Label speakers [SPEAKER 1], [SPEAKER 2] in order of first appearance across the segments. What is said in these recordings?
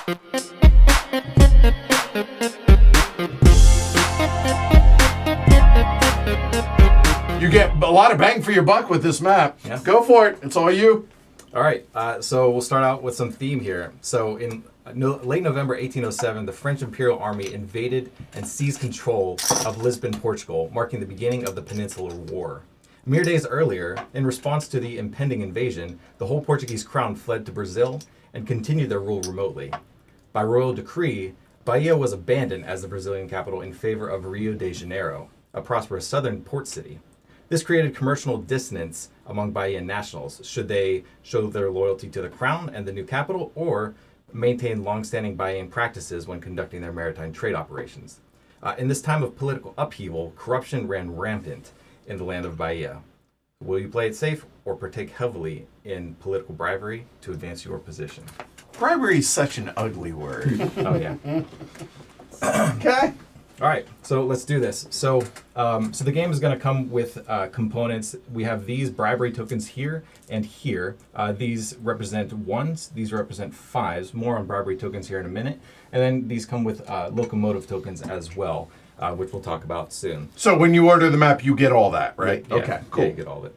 [SPEAKER 1] You get a lot of bang for your buck with this map.
[SPEAKER 2] Yeah.
[SPEAKER 1] Go for it. It's all you.
[SPEAKER 2] All right, so we'll start out with some theme here. So in late November 1807, the French Imperial Army invaded and seized control of Lisbon, Portugal, marking the beginning of the Peninsular War. Mere days earlier, in response to the impending invasion, the whole Portuguese crown fled to Brazil and continued their rule remotely. By royal decree, Bahia was abandoned as the Brazilian capital in favor of Rio de Janeiro, a prosperous southern port city. This created commercial dissonance among Bahian nationals, should they show their loyalty to the crown and the new capital, or maintain long-standing Bahian practices when conducting their maritime trade operations. In this time of political upheaval, corruption ran rampant in the land of Bahia. Will you play it safe or partake heavily in political bribery to advance your position?
[SPEAKER 1] Bribery is such an ugly word.
[SPEAKER 2] Oh, yeah.
[SPEAKER 1] Okay.
[SPEAKER 2] All right, so let's do this. So the game is going to come with components. We have these bribery tokens here and here. These represent ones. These represent fives. More on bribery tokens here in a minute. And then these come with locomotive tokens as well, which we'll talk about soon.
[SPEAKER 1] So when you order the map, you get all that, right?
[SPEAKER 2] Yeah,
[SPEAKER 1] okay, cool.
[SPEAKER 2] Yeah, you get all of it.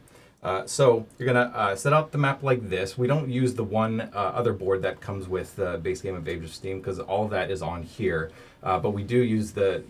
[SPEAKER 2] So you're going to set out the map like this. We don't use the one other board that comes with the base game of Age of Steam because all of that is on here. But we do use the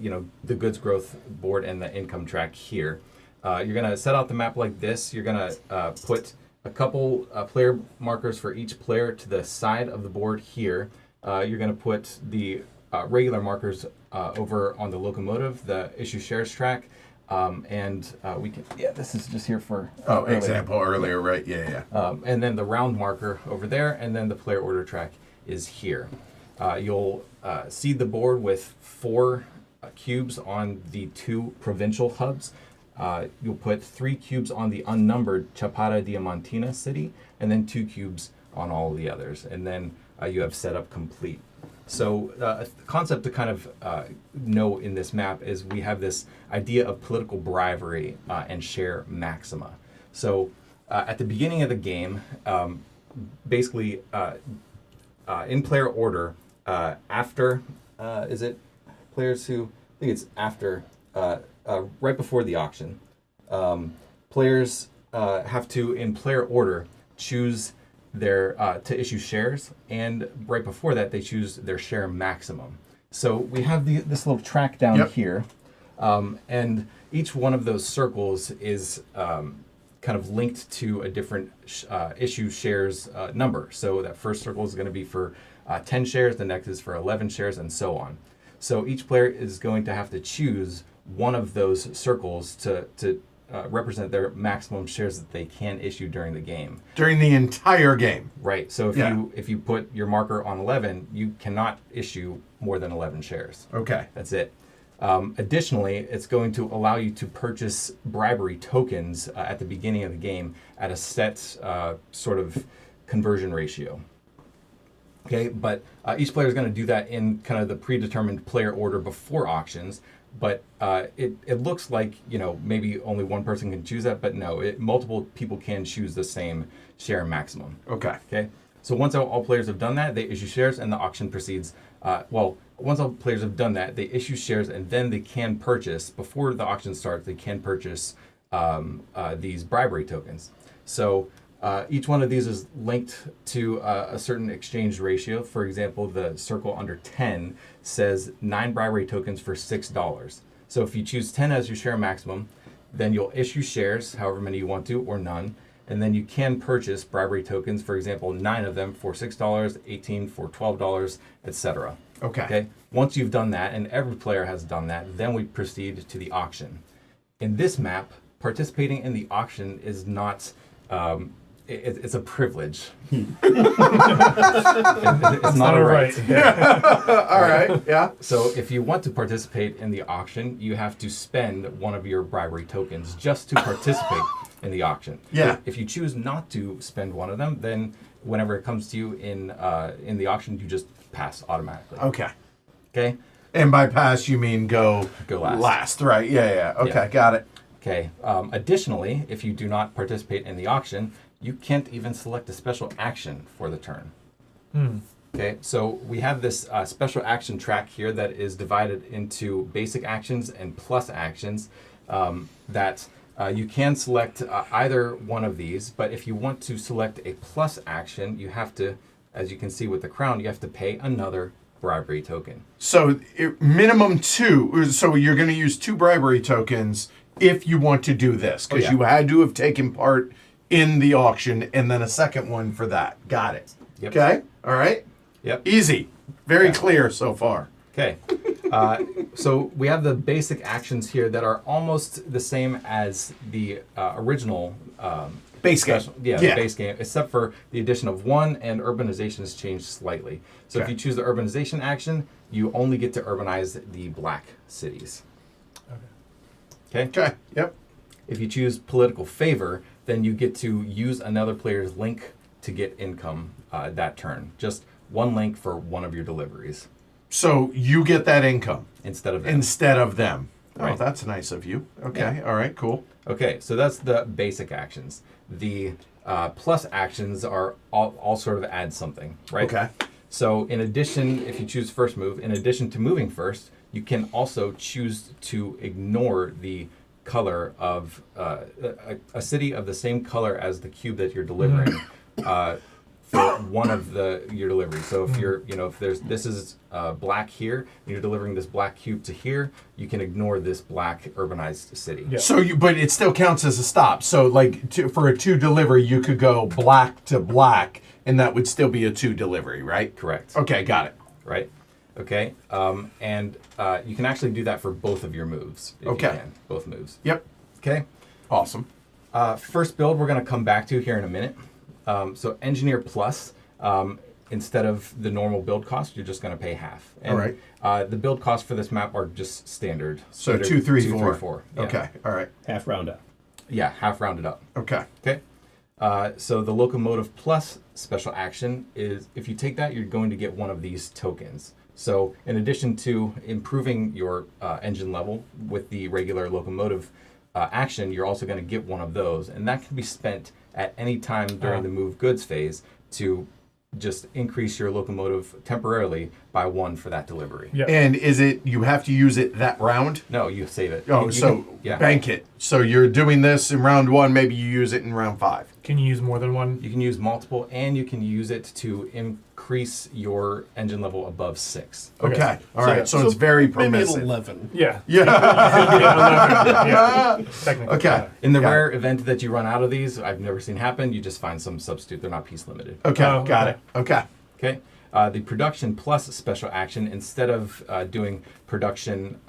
[SPEAKER 2] goods growth board and the income track here. You're going to set out the map like this. You're going to put a couple player markers for each player to the side of the board here. You're going to put the regular markers over on the locomotive, the issue shares track. And we can, this is just here for
[SPEAKER 1] example earlier, right? Yeah.
[SPEAKER 2] And then the round marker over there, and then the player order track is here. You'll seed the board with 4 cubes on the 2 provincial hubs. You'll put 3 cubes on the unnumbered Chapada Diamantina city, and then 2 cubes on all of the others. And then you have setup complete. So a concept to kind of know in this map is we have this idea of political bribery and share maxima. So at the beginning of the game, basically in player order, after, is it players who, I think it's after, right before the auction, players have to, in player order, choose their to issue shares, and right before that they choose their share maximum. So we have this little track down here, and each one of those circles is kind of linked to a different issue shares number. So that first circle is going to be for 10 shares, the next is for 11 shares, and so on. So each player is going to have to choose one of those circles to represent their maximum shares that they can issue during the game.
[SPEAKER 1] During the entire game.
[SPEAKER 2] Right. So if you put your marker on 11, you cannot issue more than 11 shares.
[SPEAKER 1] Okay.
[SPEAKER 2] That's it. Additionally, it's going to allow you to purchase bribery tokens at the beginning of the game at a set sort of conversion ratio. Okay, but each player is going to do that in kind of the predetermined player order before auctions. But it looks like, maybe only one person can choose that, but no, multiple people can choose the same share maximum. Okay. So once all players have done that, they issue shares and the auction proceeds. Once all players have done that, they issue shares and then they can purchase, before the auction starts, they can purchase these bribery tokens. So each one of these is linked to a certain exchange ratio. For example, the circle under 10 says 9 bribery tokens for $6. So if you choose 10 as your share maximum, then you'll issue shares, however many you want to, or none. And then you can purchase bribery tokens, for example, 9 of them for $6, 18 for $12, etc. Okay. Once you've done that, and every player has done that, then we proceed to the auction. In this map, participating in the auction is not... it's a privilege. It's not a right.
[SPEAKER 1] All right, yeah.
[SPEAKER 2] So if you want to participate in the auction, you have to spend one of your bribery tokens just to participate in the auction.
[SPEAKER 1] Yeah.
[SPEAKER 2] If you choose not to spend one of them, then whenever it comes to you in the auction, you just pass automatically. Okay?
[SPEAKER 1] And by pass, you mean go
[SPEAKER 2] last.
[SPEAKER 1] Last, right. Yeah. Okay, got it.
[SPEAKER 2] Okay. Additionally, if you do not participate in the auction, you can't even select a special action for the turn. Okay, so we have this special action track here that is divided into basic actions and plus actions that you can select either one of these, but if you want to select a plus action, you have to, as you can see with the crown, you have to pay another bribery token.
[SPEAKER 1] So minimum 2. So you're going to use 2 bribery tokens if you want to do this, because you had to have taken part in the auction, and then a second one for that. Got it.
[SPEAKER 2] Yep.
[SPEAKER 1] Okay. All right.
[SPEAKER 2] Yep.
[SPEAKER 1] Easy. Very clear so far.
[SPEAKER 2] Okay. So we have the basic actions here that are almost the same as the original
[SPEAKER 1] Base game.
[SPEAKER 2] the base game, except for the addition of 1 and urbanization has changed slightly. So if you choose the urbanization action, you only get to urbanize the black cities. Okay.
[SPEAKER 1] Okay. Yep.
[SPEAKER 2] If you choose political favor, then you get to use another player's link to get income that turn. Just 1 link for one of your deliveries.
[SPEAKER 1] So you get that income
[SPEAKER 2] instead of them.
[SPEAKER 1] Oh, that's nice of you. Okay. All right. Cool.
[SPEAKER 2] Okay, so that's the basic actions. The plus actions are all sort of add something, right?
[SPEAKER 1] Okay.
[SPEAKER 2] So in addition, if you choose first move, in addition to moving first, you can also choose to ignore the color of a city of the same color as the cube that you're delivering for one of your deliveries. So if you're, if this is black here, and you're delivering this black cube to here, you can ignore this black urbanized city.
[SPEAKER 3] Yeah.
[SPEAKER 1] So but it still counts as a stop. So like for a 2 delivery, you could go black to black, and that would still be a 2 delivery, right?
[SPEAKER 2] Correct.
[SPEAKER 1] Okay, got it.
[SPEAKER 2] Right. Okay. And you can actually do that for both of your moves. If
[SPEAKER 1] Okay.
[SPEAKER 2] You can, both moves.
[SPEAKER 1] Yep.
[SPEAKER 2] Okay.
[SPEAKER 1] Awesome.
[SPEAKER 2] First build we're going to come back to here in a minute. So Engineer Plus, instead of the normal build cost, you're just going to pay half. And,
[SPEAKER 1] All right.
[SPEAKER 2] The build costs for this map are just standard.
[SPEAKER 1] So
[SPEAKER 2] Standard
[SPEAKER 1] 2, 3,
[SPEAKER 2] 2,
[SPEAKER 1] 4.
[SPEAKER 2] 3, 4. Yeah.
[SPEAKER 1] Okay. All right.
[SPEAKER 3] Half round up.
[SPEAKER 2] Yeah, half rounded up.
[SPEAKER 1] Okay.
[SPEAKER 2] Okay. So the Locomotive Plus special action is, if you take that, you're going to get one of these tokens. So in addition to improving your engine level with the regular locomotive action, you're also going to get one of those. And that can be spent at any time during the move goods phase to just increase your locomotive temporarily by 1 for that delivery.
[SPEAKER 3] Yeah.
[SPEAKER 1] And is it, you have to use it that round?
[SPEAKER 2] No, you save it.
[SPEAKER 1] Oh,
[SPEAKER 2] You
[SPEAKER 1] so
[SPEAKER 2] can-
[SPEAKER 1] bank it. So you're doing this in round 1, maybe you use it in round 5.
[SPEAKER 3] Can you use more than one?
[SPEAKER 2] You can use multiple, and you can use it to increase your engine level above 6.
[SPEAKER 1] Okay. All right. So it's very
[SPEAKER 4] Maybe
[SPEAKER 1] permissive.
[SPEAKER 4] at 11.
[SPEAKER 3] Yeah.
[SPEAKER 1] Yeah.
[SPEAKER 3] Yeah. Technically.
[SPEAKER 1] Okay.
[SPEAKER 2] In the
[SPEAKER 1] Got
[SPEAKER 2] rare event that you run out of these, I've never seen happen, you just find some substitute. They're not piece limited.
[SPEAKER 1] Okay.
[SPEAKER 3] Oh,
[SPEAKER 1] Got
[SPEAKER 3] okay.
[SPEAKER 1] it. Okay.
[SPEAKER 2] Okay. The production plus special action, instead of doing production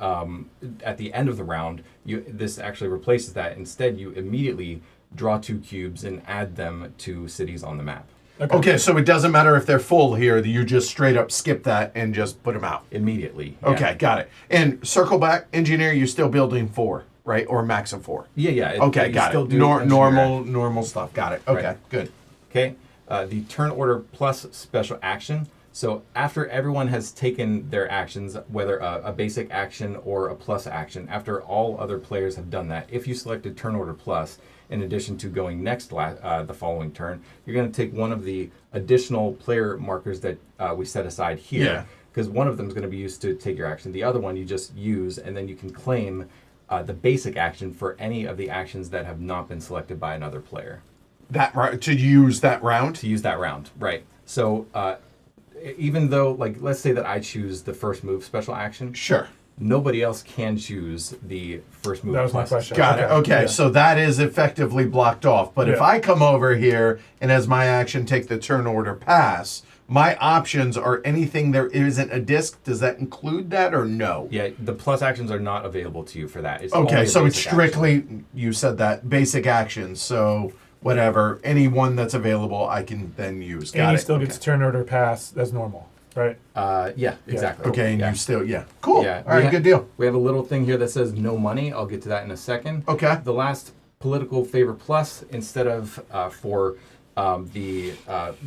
[SPEAKER 2] at the end of the round, this actually replaces that. Instead, you immediately draw 2 cubes and add them to cities on the map.
[SPEAKER 1] Okay. So it doesn't matter if they're full here. You just straight up skip that and just put them out.
[SPEAKER 2] Immediately. Yeah.
[SPEAKER 1] Okay. Got it. And circle back, engineer, you're still building 4, right? Or max of 4.
[SPEAKER 2] Yeah, yeah.
[SPEAKER 1] Okay.
[SPEAKER 2] You
[SPEAKER 1] Got
[SPEAKER 2] still
[SPEAKER 1] it.
[SPEAKER 2] do engineer.
[SPEAKER 1] Normal stuff. Got it. Okay.
[SPEAKER 2] Right.
[SPEAKER 1] Good.
[SPEAKER 2] Okay, the turn order plus special action. So after everyone has taken their actions, whether a basic action or a plus action, after all other players have done that, if you selected turn order plus, in addition to going next the following turn, you're going to take one of the additional player markers that we set aside here.
[SPEAKER 1] Yeah.
[SPEAKER 2] Because one of them is going to be used to take your action. The other one you just use, and then you can claim the basic action for any of the actions that have not been selected by another player.
[SPEAKER 1] To use that round?
[SPEAKER 2] To use that round, right. So even though, like, let's say that I choose the first move special action,
[SPEAKER 1] Sure.
[SPEAKER 2] nobody else can choose the first move
[SPEAKER 3] That was my
[SPEAKER 2] plus.
[SPEAKER 3] question.
[SPEAKER 1] Got it. Okay,
[SPEAKER 3] Yeah.
[SPEAKER 1] so that is effectively blocked off. But if
[SPEAKER 3] Yeah.
[SPEAKER 1] I come over here and as my action take the turn order pass, my options are anything there isn't a disc. Does that include that or no?
[SPEAKER 2] Yeah, the plus actions are not available to you for that. It's only
[SPEAKER 1] Okay,
[SPEAKER 2] a
[SPEAKER 1] so it's
[SPEAKER 2] basic
[SPEAKER 1] strictly, you said that, basic actions. So whatever, any one that's available, I can then use. Got
[SPEAKER 3] And he
[SPEAKER 1] it.
[SPEAKER 3] still
[SPEAKER 1] Okay.
[SPEAKER 3] gets turn order pass as normal, right?
[SPEAKER 2] Yeah, exactly.
[SPEAKER 1] Okay, and
[SPEAKER 2] yeah.
[SPEAKER 1] you still, Cool.
[SPEAKER 2] Yeah,
[SPEAKER 1] All right, good deal.
[SPEAKER 2] We have a little thing here that says no money. I'll get to that in a second.
[SPEAKER 1] Okay.
[SPEAKER 2] The last political favor plus, instead of for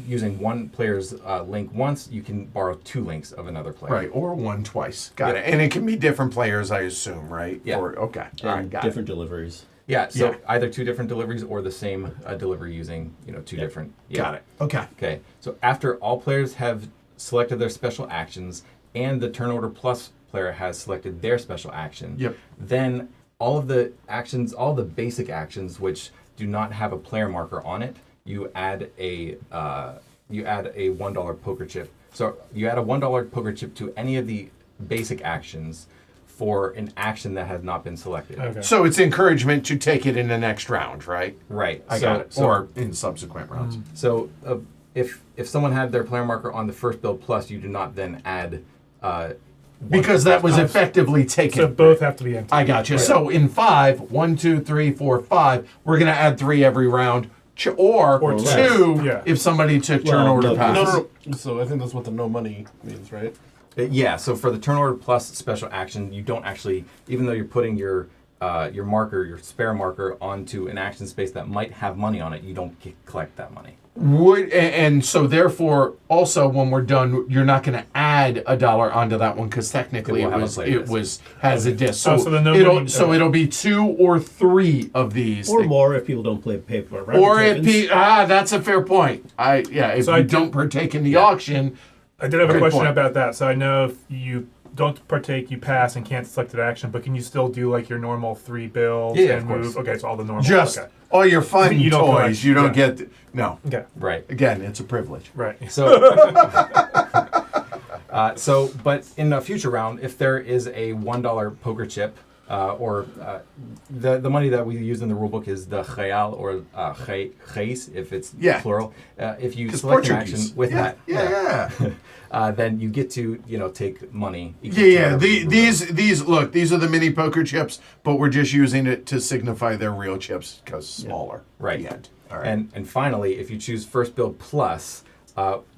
[SPEAKER 2] using one player's link once, you can borrow 2 links of another player.
[SPEAKER 1] Right, or one twice. Got
[SPEAKER 2] Yeah.
[SPEAKER 1] it. And it can be different players, I assume, right?
[SPEAKER 2] Yeah.
[SPEAKER 1] Okay. All right,
[SPEAKER 4] And
[SPEAKER 1] got
[SPEAKER 4] different deliveries.
[SPEAKER 2] Yeah, so
[SPEAKER 1] Yeah.
[SPEAKER 2] either 2 different deliveries or the same delivery using 2 different.
[SPEAKER 1] it. Got it. Okay.
[SPEAKER 2] Okay, so after all players have selected their special actions and the turn order plus player has selected their special action,
[SPEAKER 1] Yep.
[SPEAKER 2] then all of the actions, all the basic actions which do not have a player marker on it, you add a $1 poker chip. So you add a $1 poker chip to any of the basic actions for an action that has not been selected.
[SPEAKER 3] Okay.
[SPEAKER 1] So it's encouragement to take it in the next round, right?
[SPEAKER 2] Right.
[SPEAKER 1] I got it. Or in subsequent rounds.
[SPEAKER 2] So if someone had their player marker on the first build plus, you do not then add.
[SPEAKER 1] Because that was effectively taken.
[SPEAKER 3] So both have to be empty.
[SPEAKER 1] I got you. So in 5, 1, 2, 3, 4, 5, we're going to add 3 every round. Or
[SPEAKER 3] less.
[SPEAKER 1] 2
[SPEAKER 3] Yeah.
[SPEAKER 1] if somebody took turn
[SPEAKER 4] Well,
[SPEAKER 1] order
[SPEAKER 4] no,
[SPEAKER 1] pass.
[SPEAKER 4] no. So I think that's what the no money means, right?
[SPEAKER 2] Yeah. So for the turn order plus special action, you don't actually, even though you're putting your marker, your spare marker, onto an action space that might have money on it, you don't collect that money.
[SPEAKER 1] And so therefore, also when we're done, you're not going to add $1 onto that one because technically
[SPEAKER 2] It will have a
[SPEAKER 1] it
[SPEAKER 2] player
[SPEAKER 1] was has a disc.
[SPEAKER 3] Oh,
[SPEAKER 1] So,
[SPEAKER 3] so the no
[SPEAKER 1] it'll
[SPEAKER 3] money-
[SPEAKER 1] it'll be 2 or 3 of these.
[SPEAKER 5] Or more if people don't play paper. Right?
[SPEAKER 1] Or if that's a fair point. If
[SPEAKER 3] So
[SPEAKER 1] you
[SPEAKER 3] I
[SPEAKER 1] don't partake in the auction,
[SPEAKER 3] I did have a
[SPEAKER 1] Good
[SPEAKER 3] question
[SPEAKER 1] point.
[SPEAKER 3] about that. So I know if you don't partake, you pass and can't select an action, but can you still do like your normal 3 builds
[SPEAKER 2] Yeah,
[SPEAKER 3] and
[SPEAKER 2] of course.
[SPEAKER 3] move? Okay, so all the normal.
[SPEAKER 1] just
[SPEAKER 3] okay.
[SPEAKER 1] all your fun
[SPEAKER 3] You don't
[SPEAKER 1] toys,
[SPEAKER 3] collect-
[SPEAKER 1] you don't
[SPEAKER 3] yeah.
[SPEAKER 1] get. No,
[SPEAKER 3] Okay.
[SPEAKER 2] Right.
[SPEAKER 1] again, it's a privilege.
[SPEAKER 3] Right.
[SPEAKER 2] So, but in a future round, if there is a $1 poker chip, or the money that we use in the rulebook is the real or reis, if it's
[SPEAKER 1] Yeah.
[SPEAKER 2] plural. If you
[SPEAKER 1] 'Cause
[SPEAKER 2] select an
[SPEAKER 1] Portuguese.
[SPEAKER 2] action with
[SPEAKER 1] Yeah,
[SPEAKER 2] that,
[SPEAKER 1] yeah.
[SPEAKER 2] then you get to take money. equal to
[SPEAKER 1] Yeah.
[SPEAKER 2] whatever you
[SPEAKER 1] These look. These are the mini poker chips, but we're just using it to signify they're real chips because smaller.
[SPEAKER 2] Right.
[SPEAKER 1] The end. All right.
[SPEAKER 2] And finally, if you choose first build plus,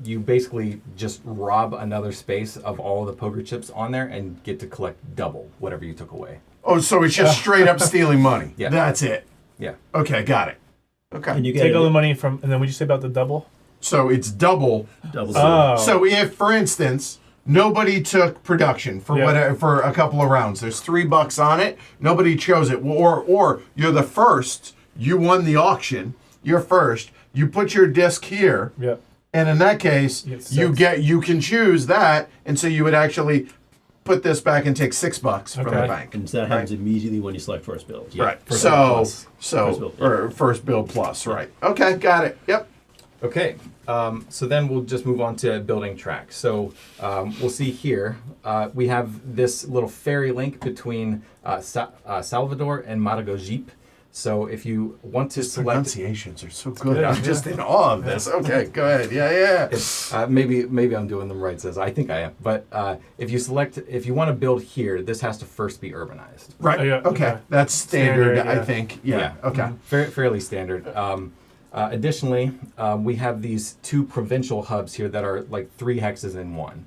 [SPEAKER 2] you basically just rob another space of all the poker chips on there and get to collect double whatever you took away.
[SPEAKER 1] Oh, so it's just straight up stealing money.
[SPEAKER 2] Yeah.
[SPEAKER 1] That's it.
[SPEAKER 2] Yeah.
[SPEAKER 1] Okay, got it. Okay.
[SPEAKER 5] And you get
[SPEAKER 3] Take all the money from, and then would you say about the double?
[SPEAKER 1] So it's double.
[SPEAKER 5] double.
[SPEAKER 3] Oh.
[SPEAKER 1] So if, for instance, nobody took production for
[SPEAKER 3] Yeah.
[SPEAKER 1] whatever for a couple of rounds, there's $3 on it. Nobody chose it, or you're the first. You won the auction. You're first. You put your disc here,
[SPEAKER 3] Yep.
[SPEAKER 1] and in that case,
[SPEAKER 3] You get 6.
[SPEAKER 1] you can choose that, and so you would actually put this back and take $6 from the
[SPEAKER 3] Okay.
[SPEAKER 1] bank.
[SPEAKER 5] And that happens immediately when you select first build.
[SPEAKER 2] Yeah.
[SPEAKER 1] Right.
[SPEAKER 2] First
[SPEAKER 1] So
[SPEAKER 2] build plus.
[SPEAKER 5] First build, yeah.
[SPEAKER 1] or first build plus. Right. Okay. Got it. Yep.
[SPEAKER 2] Okay, so then we'll just move on to building tracks. So we'll see here, we have this little ferry link between Salvador and Maragogipe. So if you want to select,
[SPEAKER 1] Pronunciations are so good. I'm just in awe of this. Okay. Go ahead. Yeah.
[SPEAKER 2] maybe I'm doing them right, says I think I am. But if you want to build here, this has to first be urbanized.
[SPEAKER 1] Right.
[SPEAKER 3] Oh, yeah,
[SPEAKER 1] Okay.
[SPEAKER 3] okay.
[SPEAKER 1] That's standard,
[SPEAKER 3] Standard,
[SPEAKER 1] I
[SPEAKER 3] yeah.
[SPEAKER 1] think. Yeah. Okay.
[SPEAKER 2] Fairly standard. Additionally, we have these 2 provincial hubs here that are like 3 hexes in one.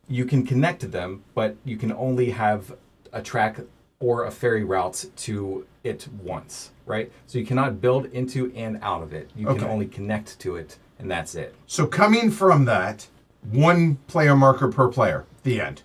[SPEAKER 2] You can connect to them, but you can only have a track or a ferry route to it once, right? So you cannot build into and out of it. You can
[SPEAKER 1] Okay.
[SPEAKER 2] only connect to it, and that's it.
[SPEAKER 1] So coming from that, 1 player marker per player. The end.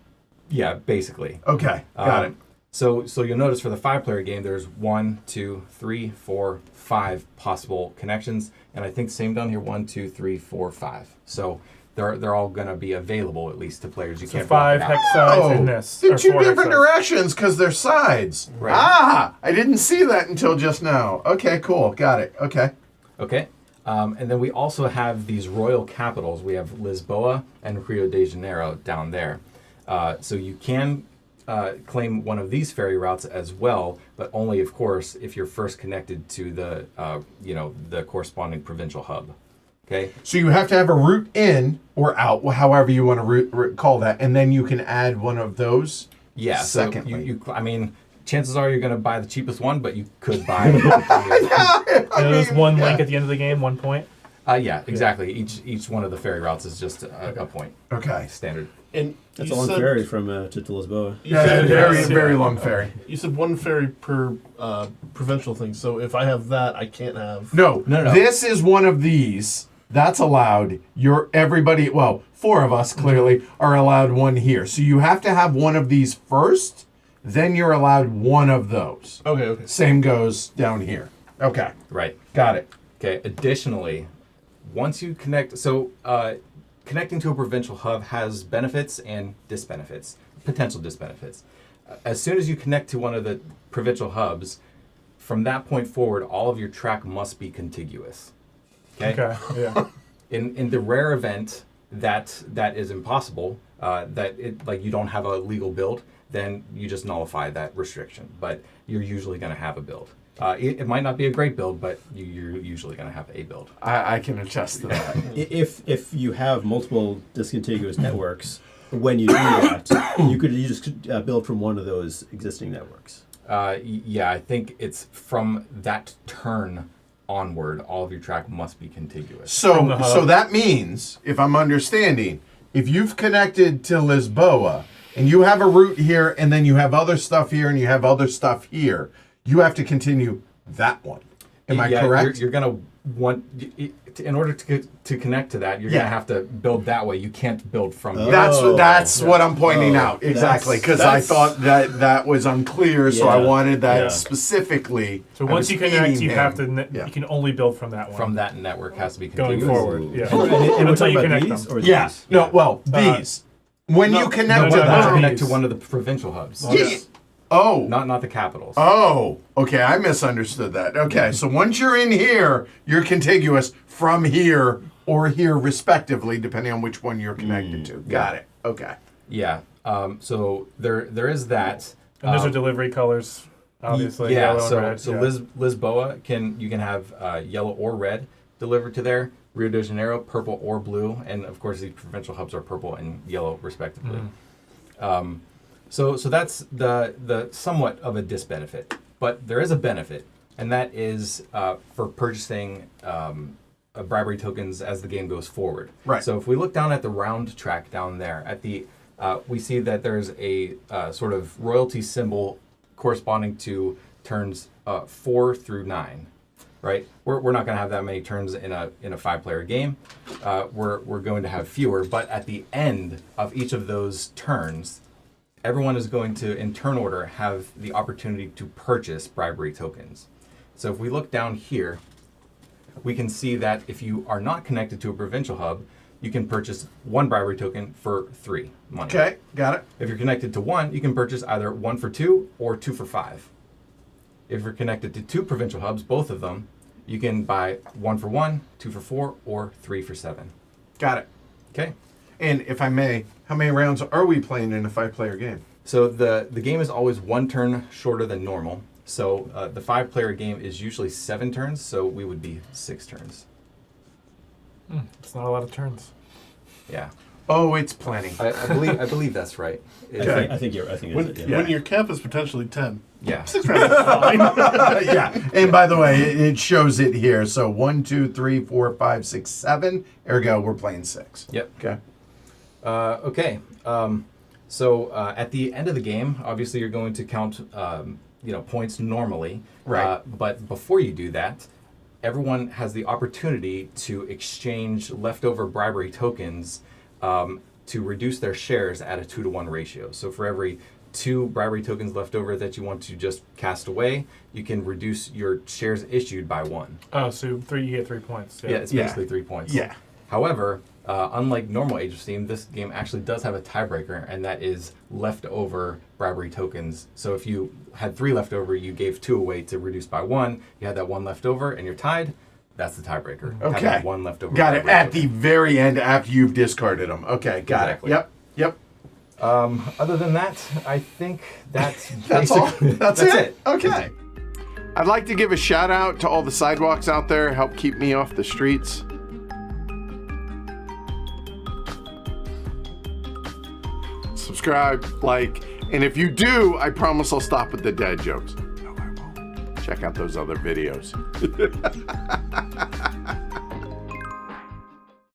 [SPEAKER 2] Yeah, basically.
[SPEAKER 1] Okay. Got it.
[SPEAKER 2] So you'll notice for the 5-player game, there's 1, 2, 3, 4, 5 possible connections, and I think same down here 1, 2, 3, 4, 5. So they're all going to be available at least to players. You
[SPEAKER 3] So
[SPEAKER 2] can't block
[SPEAKER 3] 5
[SPEAKER 2] it out.
[SPEAKER 3] hex sides in this.
[SPEAKER 1] they're
[SPEAKER 3] or
[SPEAKER 1] 2
[SPEAKER 3] 4 hex
[SPEAKER 1] different
[SPEAKER 3] sides.
[SPEAKER 1] directions because they're sides.
[SPEAKER 2] Right.
[SPEAKER 1] Ah, I didn't see that until just now. Okay, cool. Got it. Okay.
[SPEAKER 2] Okay. And then we also have these royal capitals. We have Lisboa and Rio de Janeiro down there. So you can claim one of these ferry routes as well, but only, of course, if you're first connected to the the corresponding provincial hub. Okay.
[SPEAKER 1] So you have to have a route in or out, however you want to call that, and then you can add one of those.
[SPEAKER 2] Yeah. So
[SPEAKER 1] Secondly.
[SPEAKER 2] I mean, chances are you're going to buy the cheapest one, but you could buy.
[SPEAKER 3] And there's one link at the end of the game, 1 point.
[SPEAKER 2] Yeah, exactly. Each one of the ferry routes is just a point.
[SPEAKER 1] Okay.
[SPEAKER 2] Standard.
[SPEAKER 4] And
[SPEAKER 5] That's
[SPEAKER 4] you
[SPEAKER 5] a long
[SPEAKER 4] said-
[SPEAKER 5] ferry from to Lisboa.
[SPEAKER 4] You
[SPEAKER 1] Yeah,
[SPEAKER 4] said,
[SPEAKER 1] very, very long ferry.
[SPEAKER 4] You said 1 ferry per provincial thing. So if I have that, I can't have.
[SPEAKER 1] No,
[SPEAKER 2] No.
[SPEAKER 1] This is one of these. That's allowed. Everybody, well, 4 of us clearly are allowed 1 here. So you have to have one of these first, then you're allowed 1 of those.
[SPEAKER 4] Okay. Okay.
[SPEAKER 1] Same goes down here. Okay.
[SPEAKER 2] Right.
[SPEAKER 1] Got it.
[SPEAKER 2] Okay. Additionally, once you connect, connecting to a provincial hub has benefits and disbenefits, potential disbenefits. As soon as you connect to one of the provincial hubs, from that point forward, all of your track must be contiguous.
[SPEAKER 3] Okay. Yeah.
[SPEAKER 2] In the rare event that is impossible, that you don't have a legal build, then you just nullify that restriction. But you're usually going to have a build. It might not be a great build, but you're usually going to have a build.
[SPEAKER 1] I can attest to that.
[SPEAKER 5] If you have multiple discontiguous networks, when you do that, you just build from one of those existing networks.
[SPEAKER 2] Yeah, I think it's from that turn onward, all of your track must be contiguous.
[SPEAKER 1] So that means, if I'm understanding, if you've connected to Lisboa and you have a route here and then you have other stuff here and you have other stuff here, you have to continue that one. Am I correct?
[SPEAKER 2] You're going to want, in order to connect to that, you're going to have to build that way. You can't build from here.
[SPEAKER 1] That's what I'm pointing out. Exactly. Because I thought that was unclear, so I wanted that specifically.
[SPEAKER 3] So once you connect, you have to. You can only build from that one.
[SPEAKER 2] From that network has to be
[SPEAKER 3] going
[SPEAKER 2] contiguous.
[SPEAKER 3] forward. Yeah.
[SPEAKER 5] And
[SPEAKER 3] Until you connect them.
[SPEAKER 5] Or
[SPEAKER 1] Yes.
[SPEAKER 5] these?
[SPEAKER 1] These. When you connect to
[SPEAKER 3] no,
[SPEAKER 1] them.
[SPEAKER 2] Connect to one of the provincial hubs.
[SPEAKER 1] Oh.
[SPEAKER 2] Not the capitals.
[SPEAKER 1] Oh, okay. I misunderstood that. Okay, so once you're in here, you're contiguous from here or here, respectively, depending on which one you're connected to. Got it. Okay.
[SPEAKER 2] Yeah. So there is that.
[SPEAKER 3] And those are delivery colors, obviously.
[SPEAKER 2] Yeah.
[SPEAKER 3] Yellow and red.
[SPEAKER 2] So Lisboa you can have yellow or red delivered to there. Rio de Janeiro, purple or blue, and of course the provincial hubs are purple and yellow respectively. So that's the somewhat of a disbenefit, but there is a benefit, and that is for purchasing bribery tokens as the game goes forward.
[SPEAKER 1] Right.
[SPEAKER 2] So if we look down at the round track down there, we see that there's a sort of royalty symbol corresponding to turns 4 through 9. Right. We're not going to have that many turns in a 5-player game. We're going to have fewer, but at the end of each of those turns, everyone is going to, in turn order, have the opportunity to purchase bribery tokens. So if we look down here, we can see that if you are not connected to a provincial hub, you can purchase 1 bribery token for 3 money.
[SPEAKER 1] Okay, got it.
[SPEAKER 2] If you're connected to 1, you can purchase either 1 for 2 or 2 for 5. If you're connected to 2 provincial hubs, both of them, you can buy 1 for 1, 2 for 4, or 3 for 7.
[SPEAKER 1] Got it.
[SPEAKER 2] Okay.
[SPEAKER 1] And if I may, how many rounds are we playing in a 5-player game?
[SPEAKER 2] So the game is always 1 turn shorter than normal. So the 5-player game is usually 7 turns, so we would be 6 turns.
[SPEAKER 3] It's not a lot of turns.
[SPEAKER 2] Yeah.
[SPEAKER 1] Oh, it's plenty.
[SPEAKER 2] I believe that's right.
[SPEAKER 5] I think it is.
[SPEAKER 4] When your cap is potentially 10.
[SPEAKER 2] Yeah.
[SPEAKER 4] 6 rounds is fine.
[SPEAKER 1] Yeah. And by the way, it shows it here. So 1, 2, 3, 4, 5, 6, 7. Ergo, we're playing 6.
[SPEAKER 2] Yep.
[SPEAKER 1] Okay.
[SPEAKER 2] Okay. So at the end of the game, obviously you're going to count points normally.
[SPEAKER 1] Right.
[SPEAKER 2] But before you do that, everyone has the opportunity to exchange leftover bribery tokens to reduce their shares at a 2-to-1 ratio. So for every 2 bribery tokens left over that you want to just cast away, you can reduce your shares issued by 1.
[SPEAKER 3] Oh, so you get 3 points.
[SPEAKER 2] Yeah, it's basically 3 points.
[SPEAKER 1] Yeah.
[SPEAKER 2] However, unlike normal Age of Steam, this game actually does have a tiebreaker, and that is leftover bribery tokens. So if you had 3 left over, you gave 2 away to reduce by 1. You had that 1 left over, and you're tied. That's the tiebreaker.
[SPEAKER 1] Okay.
[SPEAKER 2] Having 1 left over.
[SPEAKER 1] Got it.
[SPEAKER 2] bribery
[SPEAKER 1] At
[SPEAKER 2] token.
[SPEAKER 1] the very end after you've discarded them. Okay, got
[SPEAKER 2] Exactly.
[SPEAKER 1] it. Yep.
[SPEAKER 2] Other than that, I think that's
[SPEAKER 1] That's all.
[SPEAKER 2] basically-
[SPEAKER 1] That's
[SPEAKER 2] it.
[SPEAKER 1] Okay. I'd like to give a shout out to all the sidewalks out there, help keep me off the streets. Subscribe, like, and if you do, I promise I'll stop with the dad jokes. No, I won't. Check out those other videos.